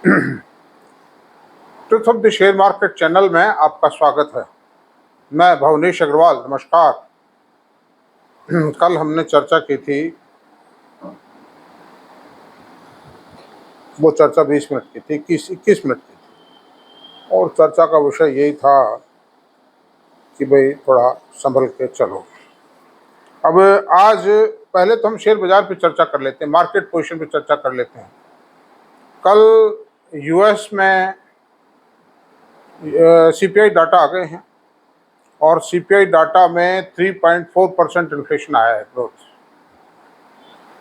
Truth of the share market channel में आपका स्वागत है। मैं भवनेश अग्रवाल, नमस्कार। कल हमने चर्चा की थी, वो चर्चा 20 मिनट की थी, 21 मिनट की थी, और चर्चा का विषय यही था कि भाई थोड़ा संभल के चलो। अब आज पहले तो हम शेयर बाजार पे चर्चा कर लेते हैं, मार्केट पोजीशन पे चर्चा कर लेते हैं। कल यूएस में सीपीआई डाटा आ गए हैं और सीपीआई डाटा में 3.4% इन्फ्लेशन आया है, ग्रोथ।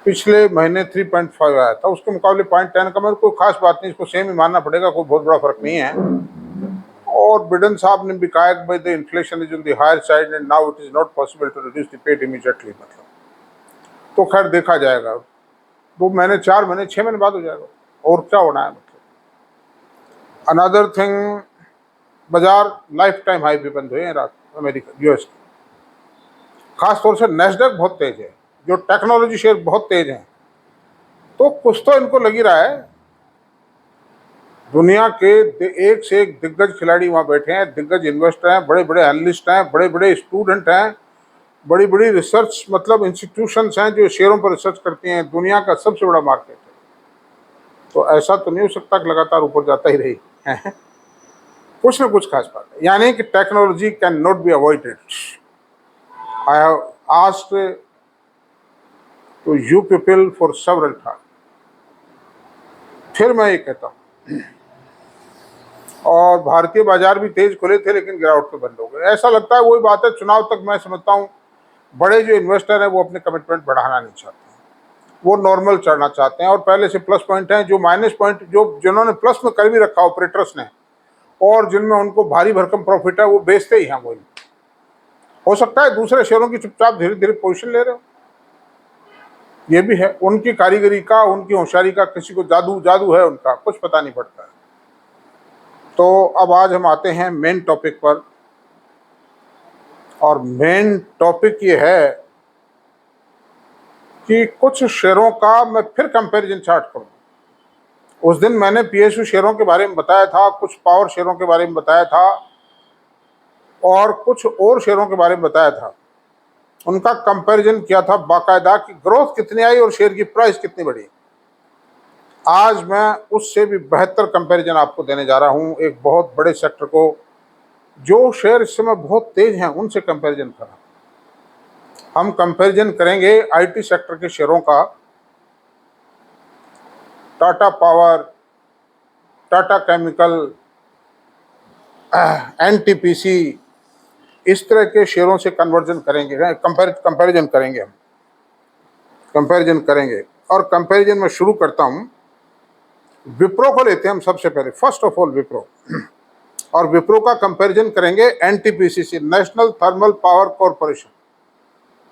पिछले महीने 3.5 आया था, उसके मुकाबले 0.10 कम है। कोई खास बात नहीं, इसको सेम ही मानना पड़ेगा, कोई बहुत बड़ा फर्क नहीं है। और बिडेन साहब ने भी कहा कि भाई the inflation is on the higher side and now it is not possible to reduce the pet immediately. मतलब तो खैर देखा जाएगा, 2 महीने 4 महीने 6 महीने बाद हो जाएगा, और क्या होना है। मतलब अनदर थिंग, बाजार लाइफ टाइम हाई भी बंद हुए हैं रात अमेरिका यूएस के। खासतौर से नेस्डैक बहुत तेज है, जो टेक्नोलॉजी शेयर बहुत तेज हैं। तो कुछ तो इनको लग ही रहा है। दुनिया के एक से एक दिग्गज खिलाड़ी वहाँ बैठे हैं, दिग्गज इन्वेस्टर हैं, बड़े बड़े एनालिस्ट हैं, बड़े बड़े स्टूडेंट हैं, बड़ी बड़ी रिसर्च मतलब इंस्टीट्यूशंस हैं जो शेयरों पर रिसर्च करती हैं। दुनिया का सबसे बड़ा मार्केट है, तो ऐसा तो नहीं हो सकता कि लगातार ऊपर जाता ही रही है। कुछ ना कुछ खास बात है, यानी कि technology can not be avoided. I have asked to you people for several time. फिर मैं ये कहता हूँ, और भारतीय बाजार भी तेज खुले थे लेकिन गिरावट पे बंद हो गए। ऐसा लगता है वही बात है, चुनाव तक मैं समझता हूँ बड़े जो इन्वेस्टर हैं वो अपने कमिटमेंट बढ़ाना नहीं चाहते हैं, वो नॉर्मल चढ़ना चाहते हैं। और पहले से प्लस पॉइंट हैं, जो माइनस पॉइंट जिन्होंने प्लस में कर भी रखा ऑपरेटर्स ने, और जिनमें उनको भारी भरकम प्रॉफिट है, वो बेचते ही हैं। वही हो सकता है दूसरे शेयरों की चुपचाप धीरे धीरे पोजीशन ले रहे हो, ये भी है। उनकी कारीगरी का, उनकी होशियारी का, किसी को जादू है उनका, कुछ पता नहीं पड़ता है। तो अब आज हम आते हैं मेन टॉपिक पर, और मेन टॉपिक ये है कि कुछ शेयरों का मैं फिर कंपैरिजन चार्ट करूँ। उस दिन मैंने पीएसयू शेयरों के बारे में बताया था, कुछ पावर शेयरों के बारे में बताया था, और कुछ और शेयरों के बारे में बताया था। उनका कंपैरिजन किया था बाकायदा कि ग्रोथ कितनी आई और शेयर की प्राइस कितनी बढ़ी। आज मैं उससे भी बेहतर कंपैरिजन आपको देने जा रहा हूं, एक बहुत बड़े सेक्टर को, जो शेयर इस समय बहुत तेज हैं, उनसे कंपैरिजन करा। हम कंपैरिजन करेंगे आईटी सेक्टर के शेयरों का, Tata power, Tata chemical, NTPC, इस तरह के शेयरों से कंपैरिजन करेंगे हम कंपैरिजन करेंगे। और कंपैरिजन में शुरू करता हूं, विप्रो को लेते हैं हम सबसे पहले, फर्स्ट ऑफ ऑल विप्रो। और विप्रो का कंपैरिजन करेंगे एनटीपीसी से, नेशनल थर्मल पावर कॉरपोरेशन।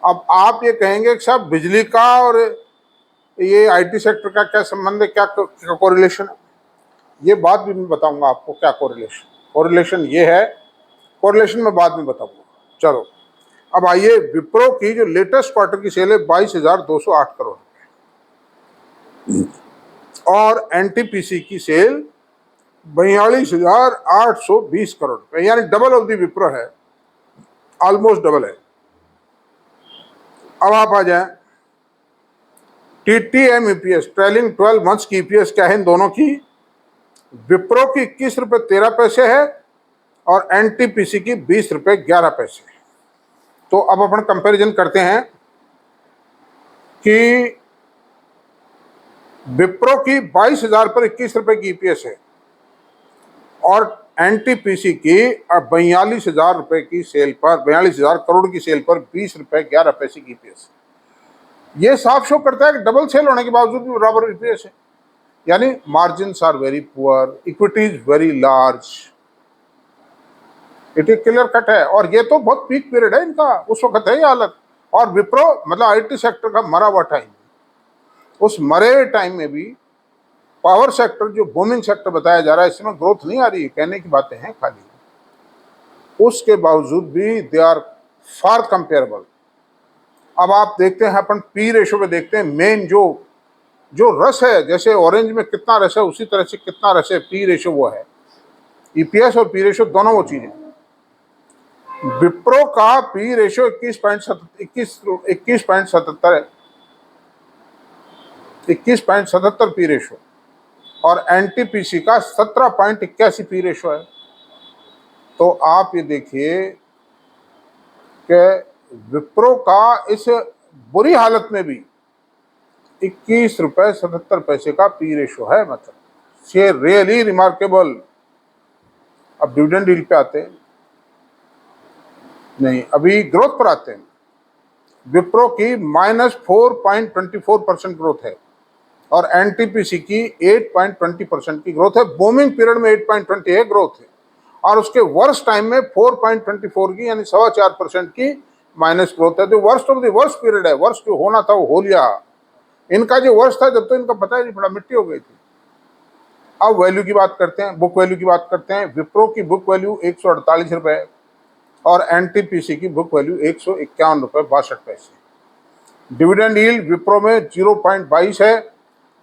अब आप ये कहेंगे कि साहब बिजली का और ये आईटी सेक्टर का क्या संबंध है, क्या कोरिलेशन है? ये बात भी मैं बताऊंगा आपको, क्या कोरिलेशन ये है, कोरिलेशन मैं बाद में बताऊंगा। चलो अब आइए, विप्रो की जो लेटेस्ट क्वार्टर की सेल है 22,208 करोड़, और एनटीपीसी की सेल 42,820 करोड़ रुपए, यानी डबल ऑफ द विप्रो है, ऑलमोस्ट डबल है। अब आप आ जाए टीटीएम ईपीएस, ट्रेलिंग 12 मंथ्स की ईपीएस क्या है इन दोनों की? विप्रो की 21 रुपए 13 पैसे है और एनटीपीसी की 20 रुपए 11 पैसे है। तो अब अपन कंपैरिजन करते हैं कि विप्रो की 22,000 पर 21 रुपए की ईपीएस है, और एनटीपीसी की 42,000 रुपए की सेल पर, 42,000 करोड़ की सेल पर 20 रुपए 11 पैसे की ईपीएस। ये साफ शो करता है कि डबल सेल होने के बावजूद भी बराबर ईपीएस है, यानी margin are very poor, equity is very large, it is clear cut है। और ये तो बहुत पीक पीरियड है इनका, उस वक्त है ये हालत। और विप्रो मतलब आईटी सेक्टर का मरा हुआ टाइम, उस मरे टाइम में भी पावर सेक्टर जो बूमिंग सेक्टर बताया जा रहा है, इसमें ग्रोथ नहीं आ रही है, कहने की बातें हैं खाली, उसके बावजूद भी दे आर फार कंपेरेबल। अब आप देखते हैं, अपन पी रेशो पे देखते हैं, मेन जो जो रस है, जैसे ऑरेंज में कितना रस है उसी तरह से कितना रस है, पी रेशो वो है। ईपीएस और पी रेशो दोनों वो चीजें। विप्रो का पी रेशो 21.77 है, 21.77 पी रेशो, और एनटीपीसी का 17.81 पी रेशो है। तो आप ये देखिए कि विप्रो का इस बुरी हालत में भी 21.77 का पी रेशो है, मतलब ये रियली रिमार्केबल। अब डिविडेंड डील पे आते हैं, नहीं अभी ग्रोथ पर आते हैं। विप्रो की -4.24% ग्रोथ है और एनटीपीसी की 8.20% की ग्रोथ है। बूमिंग पीरियड में 8.28 ग्रोथ है और उसके वर्स्ट टाइम में 4.24 की यानी 4.25% की माइनस ग्रोथ है। जो worst of the worst period है, वर्स्ट जो होना था वो हो लिया। इनका जो वर्स्ट था जब तो इनका पता ही नहीं पड़ा, मिट्टी हो गई थी। अब वैल्यू की बात करते हैं, बुक वैल्यू की बात करते हैं। विप्रो की बुक वैल्यू 148 रुपए है और एनटीपीसी की बुक वैल्यू 151 रुपए 62 पैसे। डिविडेंड यील्ड विप्रो में 0.22 है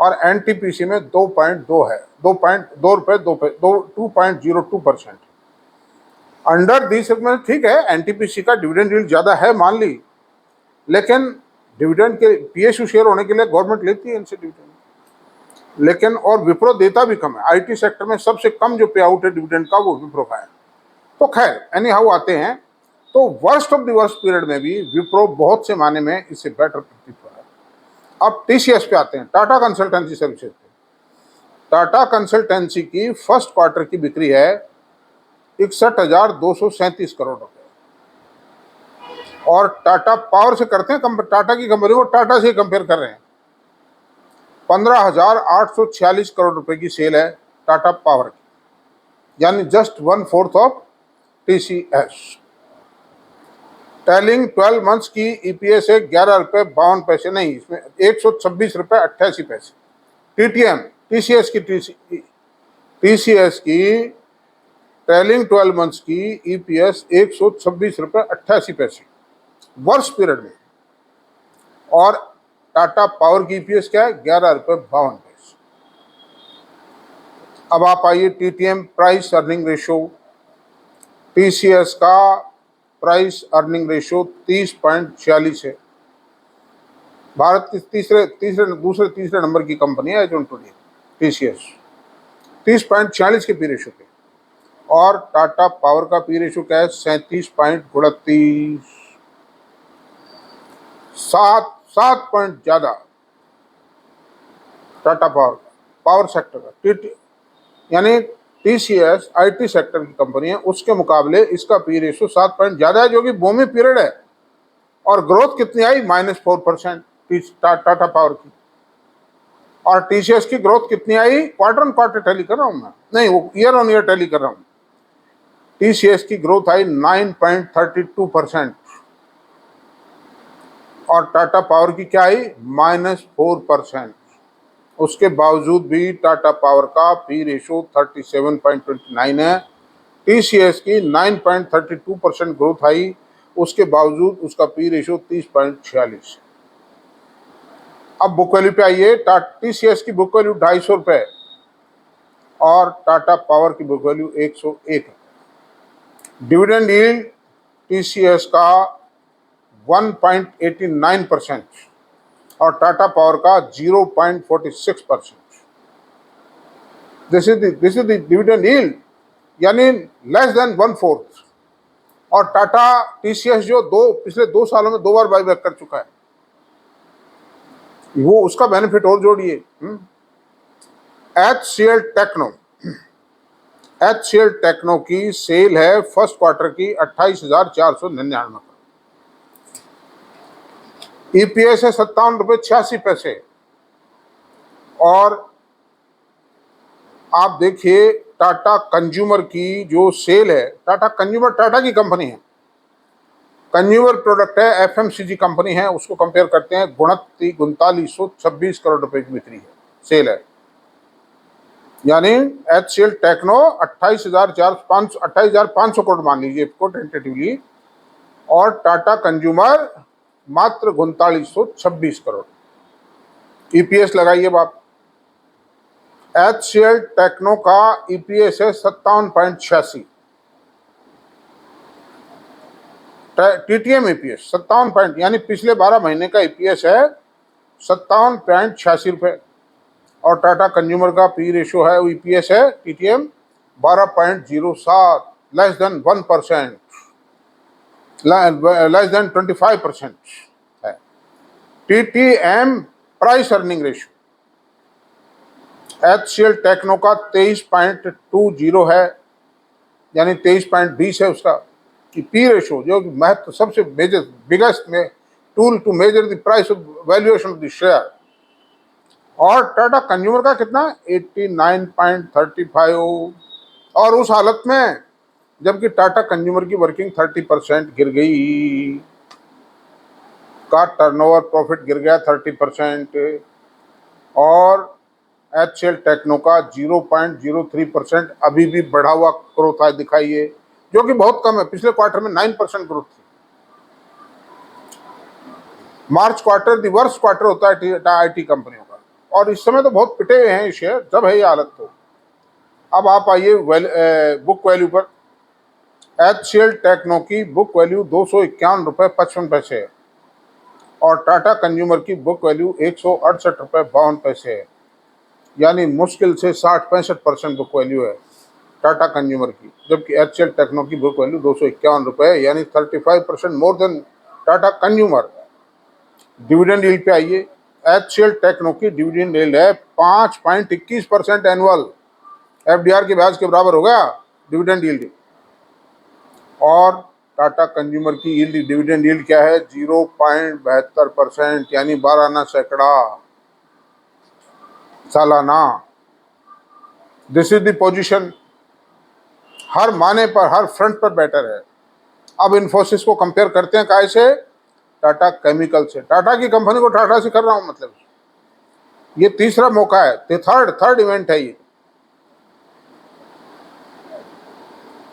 और एनटीपीसी में 2.2 है, 2.2 रुपए 2.02%। अंडर दिस सेगमेंट ठीक है, एनटीपीसी का डिविडेंड यील्ड ज्यादा है मान ली, लेकिन डिविडेंड के पीएसयू शेयर होने के लिए गवर्नमेंट लेती है इनसे डिविडेंड, लेकिन और विप्रो देता भी कम है। आईटी सेक्टर में सबसे कम जो पे आउट है डिविडेंड का वो विप्रो का है। तो खैर एनी हाउ आते हैं, तो worst of the worst period में भी विप्रो बहुत से माने में इससे बेटर प्रतीत हो रहा है। अब टीसीएस पे आते हैं, टाटा कंसल्टेंसी सर्विसेज पे। टाटा कंसल्टेंसी की फर्स्ट क्वार्टर की बिक्री है 61,237 करोड़ रुपए और टाटा पावर से करते हैं, टाटा की कंपनी को टाटा से कंपेयर कर रहे हैं। 15,846 करोड़ रुपए की सेल है टाटा पावर की, यानी just 1/4 of TCS. Trailing 12 months की ईपीएस है 11 रुपए 52 पैसे, नहीं इसमें 126 रुपए 88 पैसे। टीटीएम टीसीएस की ट्रेलिंग 12 मंथ्स की ईपीएस 126 रुपए 88 पैसे वर्ष पीरियड में, और टाटा पावर की ईपीएस क्या है 11 रुपए 52 पैसे। अब आप आइए TTM price earning ratio. TCS का प्राइस अर्निंग रेशो 30.46 है। भारत की तीसरे नंबर की कंपनी है जो टुडे टीसीएस 30.46 के पी रेशो पे, और टाटा पावर का पी रेशो क्या है 37.38, 7 पॉइंट ज्यादा टाटा पावर सेक्टर का। यानी टीसीएस आईटी सेक्टर की कंपनी है, उसके मुकाबले इसका पी रेशो 7 पॉइंट ज्यादा है, जो कि बूमी पीरियड है। और ग्रोथ कितनी आई -4% टाटा पावर की, और टीसीएस की ग्रोथ कितनी आई क्वार्टर ऑन क्वार्टर टैली कर रहा हूं मैं, नहीं वो ईयर ऑन ईयर टैली कर रहा हूं। टीसीएस की ग्रोथ आई 9.32% और टाटा पावर की क्या आई -4%। उसके बावजूद भी टाटा पावर का पी रेशो 37.29 है, टीसीएस की 9.32% ग्रोथ आई, उसके बावजूद उसका पी रेशो 30.46। अब बुक वैल्यू पे आइए, टीसीएस की बुक वैल्यू 250 रुपए और टाटा पावर की बुक वैल्यू 101 है। डिविडेंड यील्ड टीसीएस का 1.89% और टाटा पावर का 0.46%। This is the dividend yield, यानी लेस देन 1/4। और टाटा टीसीएस जो पिछले 2 सालों में 2 बार बाईबैक कर चुका है, वो उसका बेनिफिट और जोड़िए। एचसीएल टेक्नो की सेल है फर्स्ट क्वार्टर की 28,499 करोड़, ईपीएस है 57 रुपए 86 पैसे। और आप देखिए टाटा कंज्यूमर की जो सेल है, टाटा कंज्यूमर टाटा की कंपनी है, कंज्यूमर प्रोडक्ट है, एफएमसीजी कंपनी है, उसको कंपेयर करते हैं 3926 करोड़ रुपए की बिक्री है, सेल है। यानी एचसीएल टेक्नो 28,500 करोड़ मान लीजिए इसको टेंटेटिवली, और टाटा कंज्यूमर मात्र 3926 करोड़। ईपीएस लगाइए आप। HCL टेक्नो का ईपीएस है 57.86, टीटीएम ईपीएस 57 पॉइंट, यानी पिछले 12 महीने का ईपीएस है 57.86 रुपए। और टाटा कंज्यूमर का पी रेशियो है, ईपीएस है TTM 12.07, less than 1%, less than 25% है। TTM price earning ratio HCL techno का 23.20 है, यानी 23.20 है उसका पी रेशियो, जो महत्व सबसे मेजर बिगेस्ट में tool to measure the price of valuation of the share. और टाटा कंज्यूमर का कितना 89.35, और उस हालत में जबकि टाटा कंज्यूमर की वर्किंग 30% गिर गई, का टर्नओवर प्रॉफिट गिर गया 30%, और HCL टेक्नो का 0.03% अभी भी बढ़ा हुआ ग्रोथ है दिखाइए, जो कि बहुत कम है। पिछले क्वार्टर में 9% ग्रोथ थी। मार्च क्वार्टर दी वर्स्ट क्वार्टर होता है आईटी कंपनियों का, और इस समय तो बहुत पिटे हुए हैं शेयर, जब है ये हालत तो। अब आप आइए बुक वैल्यू पर। HCL टेक्नो की बुक वैल्यू 251 रुपये 55 पैसे है, और टाटा कंज्यूमर की बुक वैल्यू 168 रुपये 52 पैसे है, यानी मुश्किल से 60-65% बुक वैल्यू है टाटा कंज्यूमर की, जबकि HCL टेक्नो की बुक वैल्यू 251 रुपये, यानी 35% more than Tata consumer. Dividend yield पे आइए। HCL टेक्नो की डिविडेंड यील्ड है 5.21% एनुअल, एफडीआर के ब्याज के बराबर हो गया डिविडेंड यील्ड। और टाटा कंज्यूमर की यील्ड, डिविडेंड यील्ड क्या है 0.72%, यानी 12 सैकड़ा सालाना। दिस इज द पोजीशन, हर माने पर, हर फ्रंट पर बेटर है। अब इन्फोसिस को कंपेयर करते हैं काय से, टाटा केमिकल से। टाटा की कंपनी को टाटा से कर रहा हूं, मतलब ये तीसरा मौका है, थर्ड इवेंट है ये।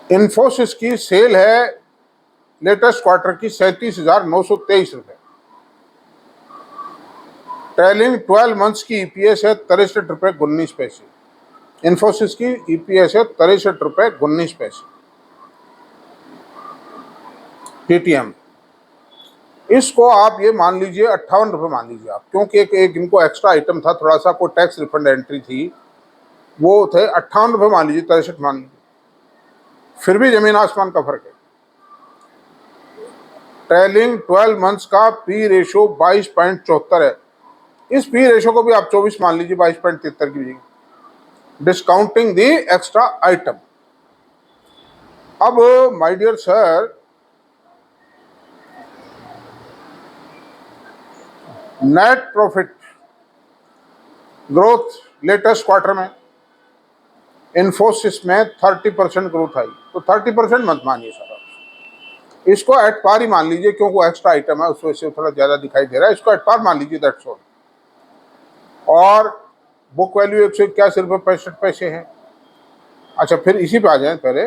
इन्फोसिस की सेल है लेटेस्ट क्वार्टर की 37,923 रुपए, ट्रेलिंग 12 मंथ्स की ईपीएस है 63 रुपए 19 पैसे। इन्फोसिस की ईपीएस है 63 रुपए 19 पैसे। टीटीएम, इसको आप ये मान लीजिए 58 रुपये मान लीजिए आप, क्योंकि एक इनको एक्स्ट्रा आइटम था, थोड़ा सा कोई टैक्स रिफंड एंट्री थी, वो थे 58 रुपये मान लीजिए, 63 मान लीजिए, फिर भी जमीन आसमान का फर्क है। ट्रेलिंग 12 मंथ्स का पी रेशियो 22.74 है, इस पी रेशियो को भी आप 24 मान लीजिए, 22.73 की जगह, डिस्काउंटिंग द एक्स्ट्रा आइटम। अब my dear sir, net profit growth latest quarter में इन्फोसिस में 30% ग्रोथ आई, तो 30% मत मानिए सर, इसको एट पार ही मान लीजिए, क्योंकि वो एक्स्ट्रा आइटम है उस वजह से थोड़ा ज्यादा दिखाई दे रहा है, इसको एट पार मान लीजिए, दैट्स ऑल। और बुक वैल्यू 181 रुपये 65 पैसे है। अच्छा, फिर इसी पे आ जाए, पहले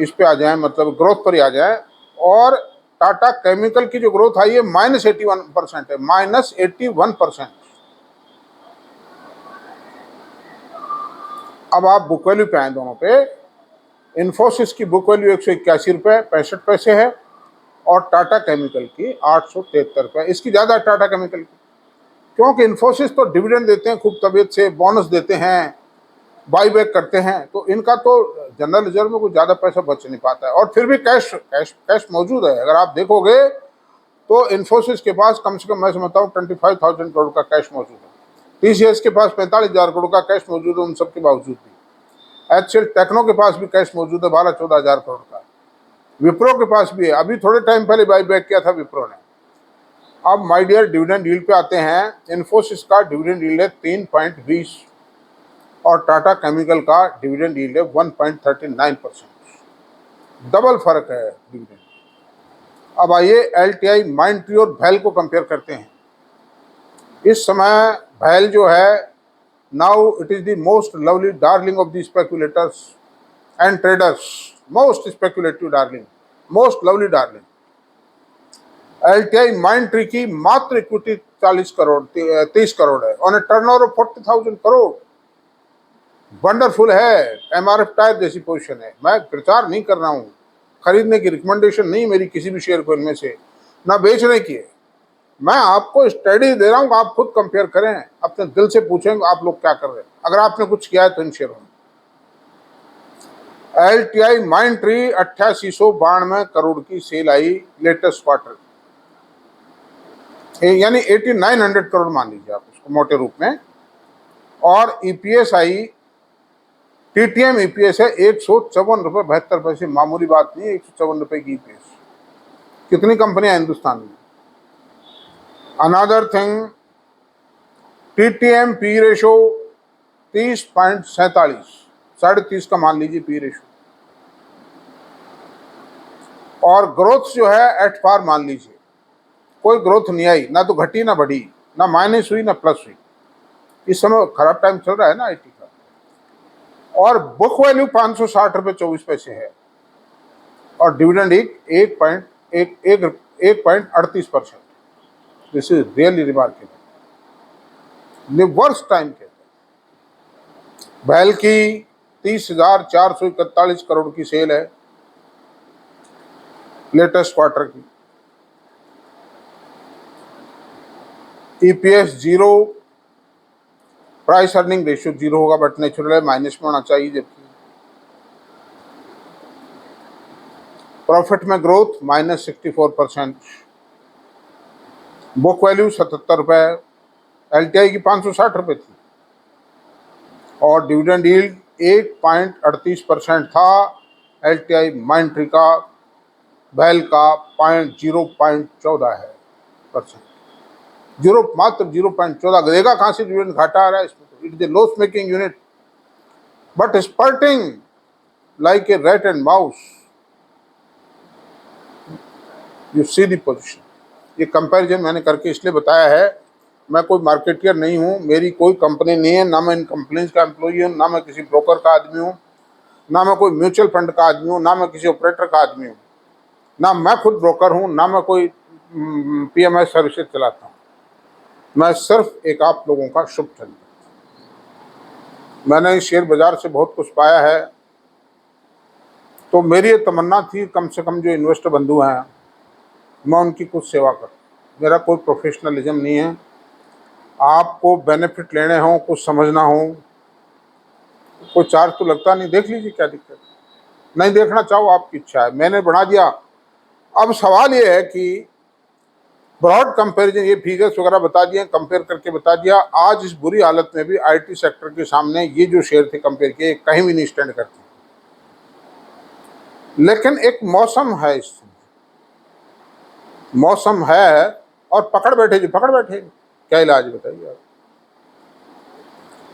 इस पे आ जाए, मतलब ग्रोथ पर ही आ जाए। और टाटा केमिकल की जो ग्रोथ आई है -81% है, -81%। अब आप बुक वैल्यू पे आए दोनों पे, इन्फोसिस की बुक वैल्यू 181 रुपये 65 पैसे है, और टाटा केमिकल की 873 रुपये। इसकी ज़्यादा टाटा केमिकल की, क्योंकि इन्फोसिस तो डिविडेंड देते हैं खूब तबीयत से, बोनस देते हैं, बाई बैक करते हैं, तो इनका तो जनरल रिजर्व में कुछ ज़्यादा पैसा बच नहीं पाता है, और फिर भी कैश कैश कैश मौजूद है। अगर आप देखोगे तो इन्फोसिस के पास कम से कम, मैं समझता हूँ 25,000 करोड़ का कैश मौजूद है। TCS के पास 45,000 करोड़ का कैश मौजूद है, उन सब के बावजूद भी। HCL टेक्नो के पास भी कैश मौजूद है 12-14 करोड़ का। विप्रो के पास भी है, अभी थोड़े टाइम पहले बाई बैक किया था विप्रो ने। अब माय डियर, डिविडेंड यील्ड पे आते हैं। इन्फोसिस का डिविडेंड यील्ड है 3.20, और टाटा केमिकल का डिविडेंड यील्ड है 1.39%, डबल फर्क है डिविडेंड। अब आइए LTI, माइंडट्री और भैल को कंपेयर करते हैं। इस समय भैल जो है, now it is the most lovely darling of the speculators and traders, most speculative darling, most lovely darling. LTI Mindtree की मात्र इक्विटी 40 करोड़ 30 करोड़ है, on A turnover of 40,000 crore. Wonderful है, एमआरएफ टायर जैसी पोजीशन है। मैं प्रचार नहीं कर रहा हूँ, खरीदने की रिकमेंडेशन नहीं मेरी किसी भी शेयर को इनमें से, ना बेचने की है। मैं आपको स्टडी दे रहा हूँ, आप खुद कंपेयर करें, अपने दिल से पूछेंगे आप लोग क्या कर रहे हैं, अगर आपने कुछ किया है तो इन शेयरों में। LTI माइंडट्री 8892 करोड़ की सेल आई लेटेस्ट क्वार्टर, यानी 8900 करोड़ मान लीजिए आप उसको मोटे रूप में। और ईपीएस आई, टीटीएम ईपीएस है 154 रुपये 72 पैसे, मामूली बात नहीं है 154 रुपये की ईपीएस। कितनी कंपनियां हिंदुस्तान में। Another thing, TTM P ratio 30.47, 30.5 का मान लीजिए पी रेशो। और ग्रोथ जो है एट पार मान लीजिए, कोई ग्रोथ नहीं आई, ना तो घटी ना बढ़ी, ना माइनस हुई ना प्लस हुई। इस समय खराब टाइम चल रहा है ना आईटी का। और बुक वैल्यू 560 रुपये 24 पैसे है, और dividend 1.38%। This is really remarkable. Worst time के बैल की 30,441 करोड़ की सेल है लेटेस्ट क्वार्टर की। ईपीएस 0, प्राइस अर्निंग रेशियो 0 होगा, बट नेचुरल है, माइनस में होना चाहिए। जबकि प्रॉफिट में ग्रोथ -64%, बुक वैल्यू 77 रुपये, एलटीआई की 560 रुपये थी, और डिविडेंड यील्ड 1.38% था। एलटीआई माइंडट्री का, बैल का 0.14 है परसेंट, मात्र 0.14। देगा कहां से डिविडेंड, घाटा आ रहा है इसमें। It is a loss making unit but spurting like a rat and mouse. You see the position. ये कंपैरिजन मैंने करके इसलिए बताया है, मैं कोई मार्केटियर नहीं हूँ, मेरी कोई कंपनी नहीं है, ना मैं इन कंपनीज का एम्प्लॉई हूँ, ना मैं किसी ब्रोकर का आदमी हूँ, ना मैं कोई म्यूचुअल फंड का आदमी हूँ, ना मैं किसी ऑपरेटर का आदमी हूँ, ना मैं खुद ब्रोकर हूँ, ना मैं कोई पीएमएस सर्विसेज चलाता हूँ। मैं सिर्फ एक आप लोगों का शुभ चिंतक। मैंने इस शेयर बाजार से बहुत कुछ पाया है, तो मेरी ये तमन्ना थी कम से कम जो इन्वेस्टर बंधु हैं मैं उनकी कुछ सेवा करूँ। मेरा कोई प्रोफेशनलिज्म नहीं है। आपको बेनिफिट लेने हों, कुछ समझना हो, कोई चार्ज तो लगता नहीं, देख लीजिए क्या दिक्कत है। नहीं देखना चाहो आपकी इच्छा है, मैंने बढ़ा दिया। अब सवाल ये है कि ब्रॉड कंपैरिजन, ये फिगर्स वगैरह बता दिए, कंपेयर करके बता दिया। आज इस बुरी हालत में भी आईटी सेक्टर के सामने ये जो शेयर थे कंपेयर किए, कहीं भी नहीं स्टैंड करते। लेकिन एक मौसम है, इस मौसम है, और पकड़ बैठे जी, पकड़ बैठे, क्या इलाज बताइए आप।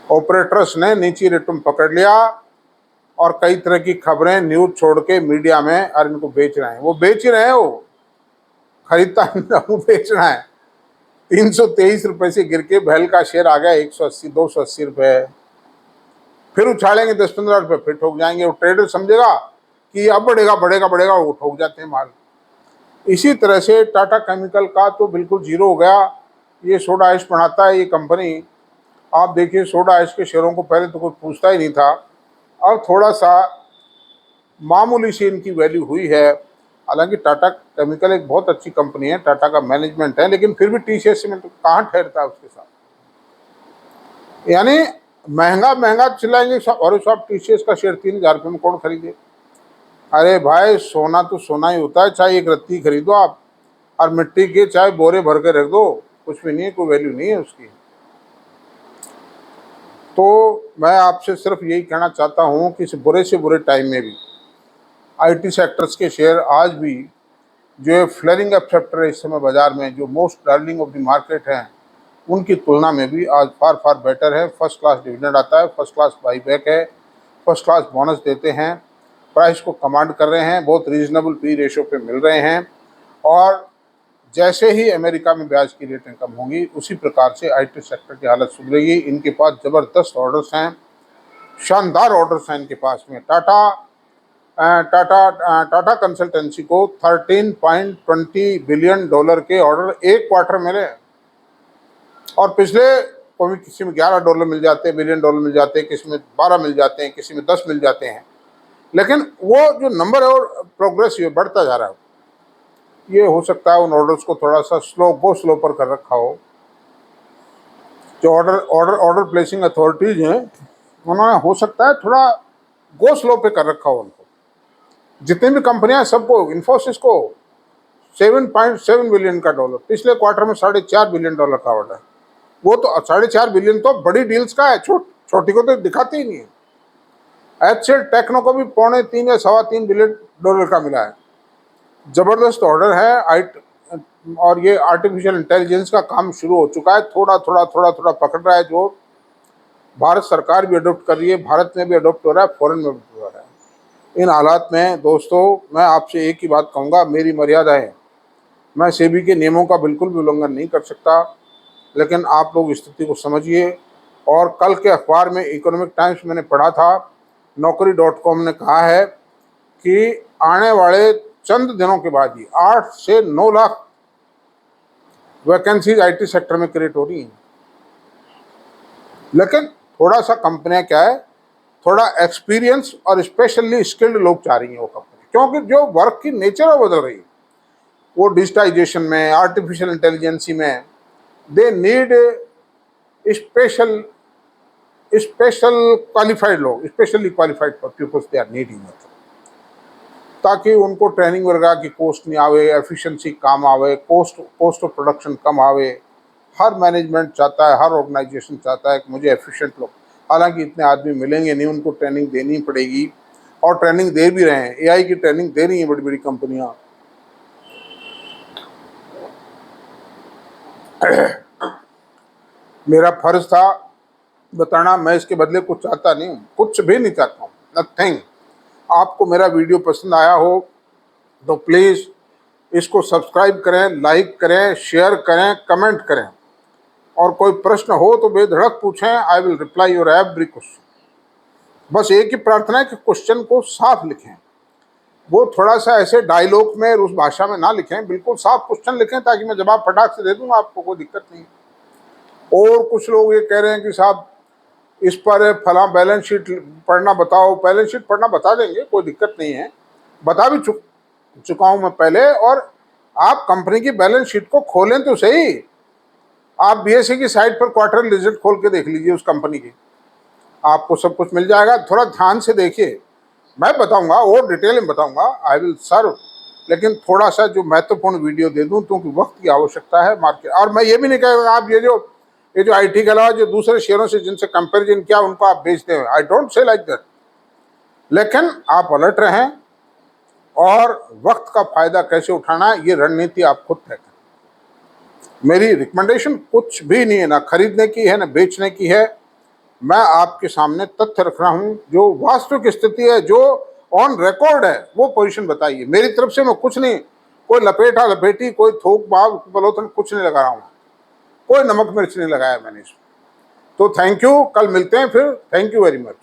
ऑपरेटर्स ने नीचे रेटम पकड़ लिया, और कई तरह की खबरें न्यूज छोड़ के मीडिया में, और इनको बेच रहे हैं। वो बेच रहे हैं, वो खरीदता वो बेच रहा है। 323 रुपए से गिर के बैल का शेयर आ गया 180 280 रुपए, फिर उछालेंगे 10-15 रुपए, फिर ठोक जाएंगे। वो ट्रेडर समझेगा कि अब बढ़ेगा बढ़ेगा बढ़ेगा, वो ठोक जाते हैं माल। इसी तरह से टाटा केमिकल का तो बिल्कुल जीरो हो गया। ये सोडा ऐश बनाता है ये कंपनी। आप देखिए, सोडा ऐश के शेयरों को पहले तो कोई पूछता ही नहीं था, अब थोड़ा सा मामूली सी इनकी वैल्यू हुई है। हालांकि टाटा केमिकल एक बहुत अच्छी कंपनी है, टाटा का मैनेजमेंट है, लेकिन फिर भी टीसीएस में तो कहाँ ठहरता है उसके साथ। यानी महंगा महंगा चिल्लाएंगे, और सब टीसीएस का शेयर 3,000 रुपये में कौन खरीदे। अरे भाई, सोना तो सोना ही होता है, चाहे एक रत्ती खरीदो आप, और मिट्टी के चाहे बोरे भर के रख दो, कुछ भी नहीं है, कोई वैल्यू नहीं है उसकी। तो मैं आपसे सिर्फ यही कहना चाहता हूँ कि इस बुरे से बुरे टाइम में भी आईटी सेक्टर्स के शेयर आज भी जो फ्लेरिंग अप फैक्टर है इस समय बाजार में, जो most darling of the market हैं, उनकी तुलना में भी आज फार फार बेटर है। फर्स्ट क्लास डिविडेंड आता है, फर्स्ट क्लास बाईबैक है, फर्स्ट क्लास बोनस देते हैं, प्राइस को कमांड कर रहे हैं, बहुत रीजनेबल पी रेशो पे मिल रहे हैं। और जैसे ही अमेरिका में ब्याज की रेटें कम होंगी, उसी प्रकार से आईटी सेक्टर की हालत सुधरेगी। इनके पास ज़बरदस्त ऑर्डर्स हैं, शानदार ऑर्डर्स हैं इनके पास में। टाटा कंसल्टेंसी को $13.20 बिलियन के ऑर्डर एक क्वार्टर मिले। और पिछले कभी किसी में $11 मिल जाते हैं, $1 बिलियन मिल जाते हैं, किसी में 12 मिल जाते हैं, किसी में 10 मिल जाते हैं, लेकिन वो जो नंबर है और प्रोग्रेस ये बढ़ता जा रहा है। ये हो सकता है उन ऑर्डर्स को थोड़ा सा स्लो पर कर रखा हो। जो ऑर्डर प्लेसिंग अथॉरिटीज हैं उन्होंने हो सकता है थोड़ा गो स्लो पे कर रखा हो उनको। जितनी भी कंपनियां सबको, इन्फोसिस को $7.7 बिलियन का डॉलर, पिछले क्वार्टर में $4.5 बिलियन का ऑर्डर। वो तो $4.5 बिलियन तो बड़ी डील्स का है, छोटी को तो दिखाते ही नहीं है। HCL टेक्नो को भी $2.25 या $3.25 बिलियन का मिला है। जबरदस्त ऑर्डर है। और ये आर्टिफिशियल इंटेलिजेंस का काम शुरू हो चुका है, थोड़ा थोड़ा पकड़ रहा है, जो भारत सरकार भी अडोप्ट कर रही है, भारत में भी अडोप्ट हो रहा है, फॉरेन में भी हो रहा है। इन हालात में दोस्तों मैं आपसे एक ही बात कहूँगा, मेरी मर्यादा है, मैं सेबी के नियमों का बिल्कुल भी उल्लंघन नहीं कर सकता, लेकिन आप लोग स्थिति को समझिए। और कल के अखबार में इकोनॉमिक टाइम्स मैंने पढ़ा था, Naukri.com ने कहा है कि आने वाले चंद दिनों के बाद ही 8 से 9 लाख वैकेंसीज IT सेक्टर में क्रिएट हो रही हैं। लेकिन थोड़ा सा कंपनियां क्या है, थोड़ा एक्सपीरियंस और स्पेशली स्किल्ड लोग चाह रही हैं वो कंपनी, क्योंकि जो वर्क की नेचर है बदल रही है, वो डिजिटाइजेशन में, आर्टिफिशियल इंटेलिजेंसी में, दे नीड स्पेशल क्वालिफाइड लोग, specially qualified peoples they are needing, ताकि उनको ट्रेनिंग वगैरह की कॉस्ट नहीं आवे, एफिशिएंसी काम आवे, कॉस्ट ऑफ प्रोडक्शन कम आवे। हर मैनेजमेंट चाहता है, हर ऑर्गेनाइजेशन चाहता है कि मुझे एफिशिएंट लोग, हालांकि इतने आदमी मिलेंगे नहीं, उनको ट्रेनिंग देनी पड़ेगी, और ट्रेनिंग दे भी रहे हैं। AI की ट्रेनिंग दे रही हैं बड़ी बड़ी कंपनियां। मेरा फर्ज था बताना, मैं इसके बदले कुछ चाहता नहीं हूँ, कुछ भी नहीं चाहता हूँ, नथिंग। आपको मेरा वीडियो पसंद आया हो तो प्लीज़ इसको सब्सक्राइब करें, लाइक करें, शेयर करें, कमेंट करें, और कोई प्रश्न हो तो बेधड़क पूछें, I will reply your every question. बस एक ही प्रार्थना है कि क्वेश्चन को साफ लिखें, वो थोड़ा सा ऐसे डायलॉग में उस भाषा में ना लिखें, बिल्कुल साफ क्वेश्चन लिखें, ताकि मैं जवाब फटाक से दे दूंगा, आपको कोई दिक्कत नहीं। और कुछ लोग ये कह रहे हैं कि साहब इस पर फला बैलेंस शीट पढ़ना बताओ, बैलेंस शीट पढ़ना बता देंगे, कोई दिक्कत नहीं है, बता भी चुका हूं मैं पहले। और आप कंपनी की बैलेंस शीट को खोलें तो सही, आप BSE की साइट पर क्वार्टर रिजल्ट खोल के देख लीजिए उस कंपनी की, आपको सब कुछ मिल जाएगा। थोड़ा ध्यान से देखिए, मैं बताऊंगा और डिटेल में बताऊंगा, आई विल सर्व, लेकिन थोड़ा सा जो महत्वपूर्ण वीडियो दे दूं, क्योंकि वक्त की आवश्यकता है मार्केट। और मैं ये भी नहीं कहूँगा आप ये जो IT के अलावा जो दूसरे शेयरों से जिनसे कंपेरिजन किया उनको आप बेचते हैं, I don't say like that, लेकिन आप अलर्ट रहें, और वक्त का फायदा कैसे उठाना है ये रणनीति आप खुद तय करें। मेरी रिकमेंडेशन कुछ भी नहीं है, ना खरीदने की है ना बेचने की है, मैं आपके सामने तथ्य रख रहा हूं, जो वास्तविक स्थिति है, जो ऑन रिकॉर्ड है, वो पोजीशन बताइए। मेरी तरफ से मैं कुछ नहीं, कोई लपेटा लपेटी, कोई थोक भाव बलोतन कुछ नहीं लगा रहा हूँ, कोई नमक मिर्च नहीं लगाया मैंने इसमें। तो थैंक यू, कल मिलते हैं फिर, थैंक यू वेरी मच।